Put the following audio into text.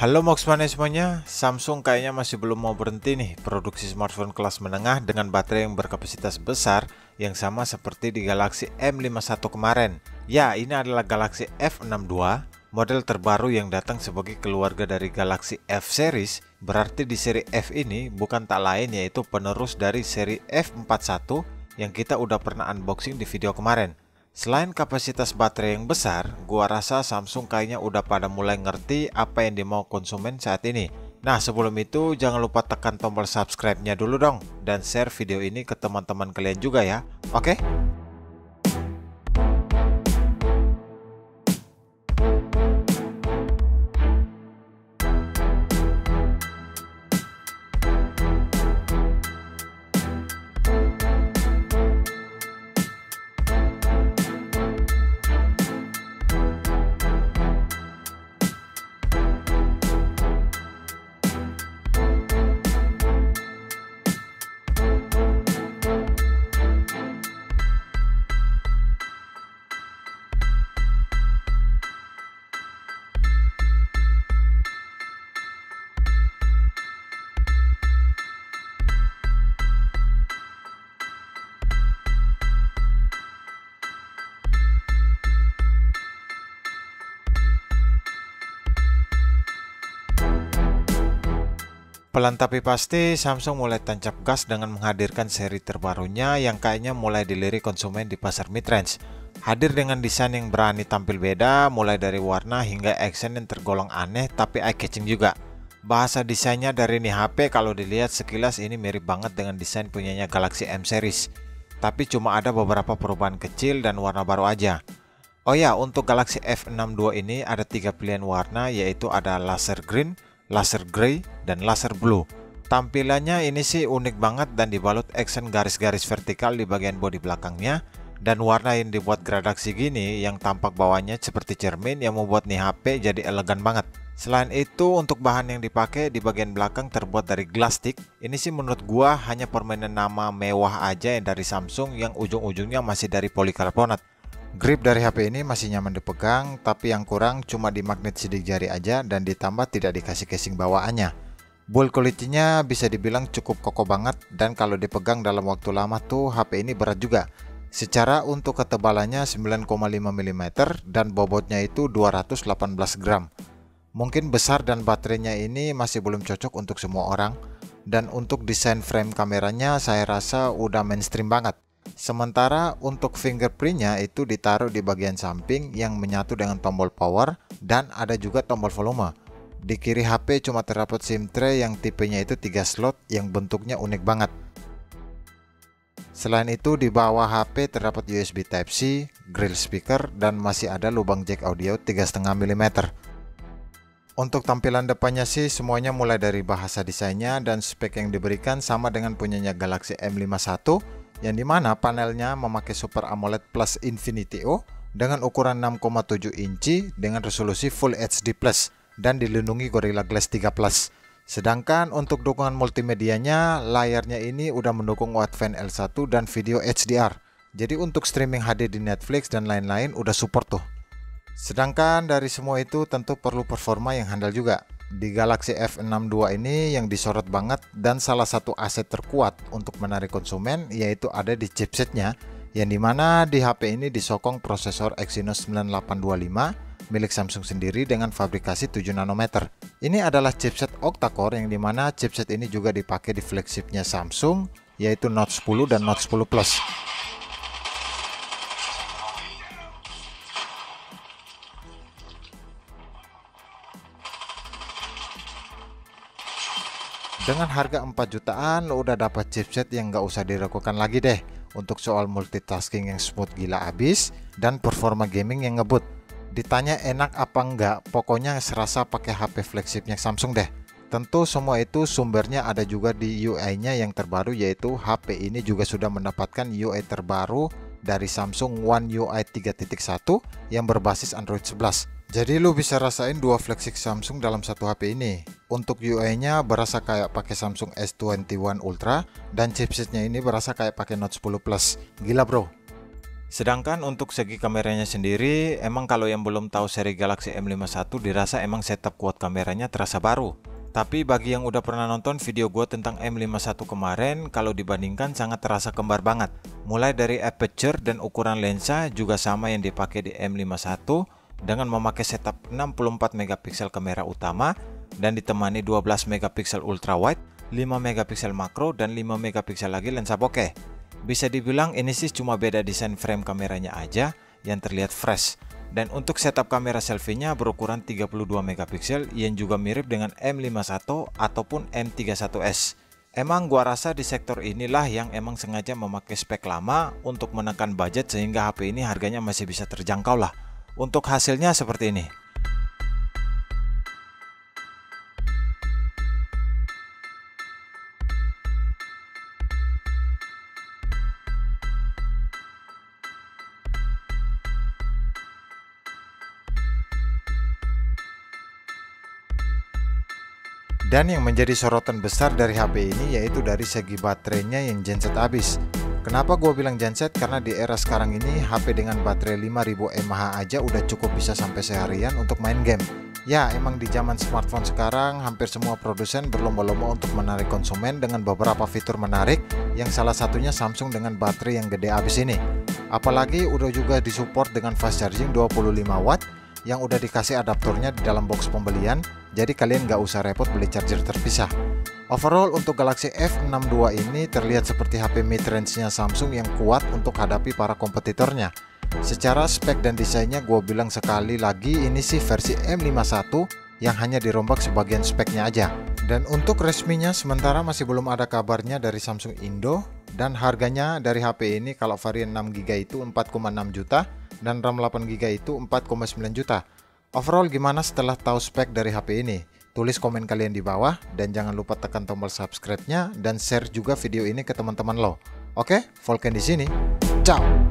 Halo Moxmania semuanya, Samsung kayaknya masih belum mau berhenti nih produksi smartphone kelas menengah dengan baterai yang berkapasitas besar yang sama seperti di Galaxy M51 kemarin. Ya, ini adalah Galaxy F62, model terbaru yang datang sebagai keluarga dari Galaxy F series. Berarti di seri F ini bukan tak lain yaitu penerus dari seri F41 yang kita udah pernah unboxing di video kemarin. Selain kapasitas baterai yang besar, gua rasa Samsung kayaknya udah pada mulai ngerti apa yang dimau konsumen saat ini. Nah, sebelum itu jangan lupa tekan tombol subscribe-nya dulu dong dan share video ini ke teman-teman kalian juga ya. Oke? Pelan tapi pasti Samsung mulai tancap gas dengan menghadirkan seri terbarunya yang kayaknya mulai dilirik konsumen di pasar mid-range. Hadir dengan desain yang berani tampil beda, mulai dari warna hingga action yang tergolong aneh tapi eye-catching juga. Bahasa desainnya dari ini HP kalau dilihat sekilas ini mirip banget dengan desain punyanya Galaxy M series. Tapi cuma ada beberapa perubahan kecil dan warna baru aja. Oh ya, untuk Galaxy F62 ini ada 3 pilihan warna yaitu ada laser green, laser grey, dan laser blue. Tampilannya ini sih unik banget dan dibalut action garis-garis vertikal di bagian bodi belakangnya dan warna yang dibuat gradasi gini yang tampak bawahnya seperti cermin yang membuat nih HP jadi elegan banget. Selain itu untuk bahan yang dipakai di bagian belakang terbuat dari glass stick. Ini sih menurut gua hanya permainan nama mewah aja yang dari Samsung yang ujung-ujungnya masih dari polikarbonat. Grip dari HP ini masih nyaman dipegang, tapi yang kurang cuma di magnet sidik jari aja dan ditambah tidak dikasih casing bawaannya. Build quality-nya bisa dibilang cukup kokoh banget dan kalau dipegang dalam waktu lama tuh HP ini berat juga. Secara untuk ketebalannya 9,5 mm dan bobotnya itu 218 gram. Mungkin besar dan baterainya ini masih belum cocok untuk semua orang. Dan untuk desain frame kameranya saya rasa udah mainstream banget. Sementara untuk fingerprintnya itu ditaruh di bagian samping yang menyatu dengan tombol power dan ada juga tombol volume. Di kiri HP cuma terdapat SIM tray yang tipenya itu 3 slot yang bentuknya unik banget. Selain itu di bawah HP terdapat USB Type-C, grill speaker dan masih ada lubang jack audio 3,5 mm. Untuk tampilan depannya sih semuanya mulai dari bahasa desainnya dan spek yang diberikan sama dengan punyanya Galaxy M51 yang dimana panelnya memakai Super AMOLED Plus Infinity O dengan ukuran 6,7 inci dengan resolusi Full HD Plus dan dilindungi Gorilla Glass 3 Plus. Sedangkan untuk dukungan multimedianya, layarnya ini udah mendukung Wideband L1 dan video HDR. Jadi untuk streaming HD di Netflix dan lain-lain udah support tuh. Sedangkan dari semua itu tentu perlu performa yang handal juga. Di Galaxy F62 ini yang disorot banget dan salah satu aset terkuat untuk menarik konsumen yaitu ada di chipsetnya yang dimana di HP ini disokong prosesor Exynos 9825 milik Samsung sendiri dengan fabrikasi 7 nanometer. Ini adalah chipset octa-core yang dimana chipset ini juga dipakai di flagshipnya Samsung yaitu Note 10 dan Note 10 Plus. Dengan harga 4 jutaan lo udah dapat chipset yang nggak usah diragukan lagi deh untuk soal multitasking yang smooth gila abis dan performa gaming yang ngebut. Ditanya enak apa enggak, pokoknya serasa pakai HP flagshipnya Samsung deh. Tentu semua itu sumbernya ada juga di UI-nya yang terbaru yaitu HP ini juga sudah mendapatkan UI terbaru dari Samsung One UI 3.1 yang berbasis Android 11. Jadi lu bisa rasain dua flagship Samsung dalam satu HP ini. Untuk UI-nya berasa kayak pakai Samsung S21 Ultra dan chipsetnya ini berasa kayak pakai Note 10 Plus. Gila bro. Sedangkan untuk segi kameranya sendiri, emang kalau yang belum tahu seri Galaxy M51 dirasa emang setup quad kameranya terasa baru. Tapi bagi yang udah pernah nonton video gue tentang M51 kemarin, kalau dibandingkan sangat terasa kembar banget. Mulai dari aperture dan ukuran lensa juga sama yang dipakai di M51 dengan memakai setup 64 megapiksel kamera utama dan ditemani 12 megapiksel ultrawide, 5 megapiksel makro dan 5 megapiksel lagi lensa bokeh. Bisa dibilang ini sih cuma beda desain frame kameranya aja yang terlihat fresh. Dan untuk setup kamera selfie-nya berukuran 32 megapiksel yang juga mirip dengan M51 ataupun M31s. Emang gua rasa di sektor inilah yang emang sengaja memakai spek lama untuk menekan budget sehingga HP ini harganya masih bisa terjangkau lah. Untuk hasilnya seperti ini. Dan yang menjadi sorotan besar dari HP ini yaitu dari segi baterainya yang genset habis. Kenapa gue bilang genset? Karena di era sekarang ini HP dengan baterai 5000 mAh aja udah cukup bisa sampai seharian untuk main game. Ya emang di zaman smartphone sekarang hampir semua produsen berlomba-lomba untuk menarik konsumen dengan beberapa fitur menarik, yang salah satunya Samsung dengan baterai yang gede habis ini. Apalagi udah juga disupport dengan fast charging 25 watt yang udah dikasih adaptornya di dalam box pembelian, jadi kalian nggak usah repot beli charger terpisah. Overall untuk Galaxy F62 ini terlihat seperti HP mid-range-nya Samsung yang kuat untuk hadapi para kompetitornya. Secara spek dan desainnya gue bilang sekali lagi ini sih versi M51 yang hanya dirombak sebagian speknya aja. Dan untuk resminya sementara masih belum ada kabarnya dari Samsung Indo, dan harganya dari HP ini kalau varian 6GB itu 4,6 juta dan RAM 8GB itu 4,9 juta. Overall gimana setelah tahu spek dari HP ini? Tulis komen kalian di bawah dan jangan lupa tekan tombol subscribe-nya dan share juga video ini ke teman-teman lo. Oke, Volkan di sini. Ciao.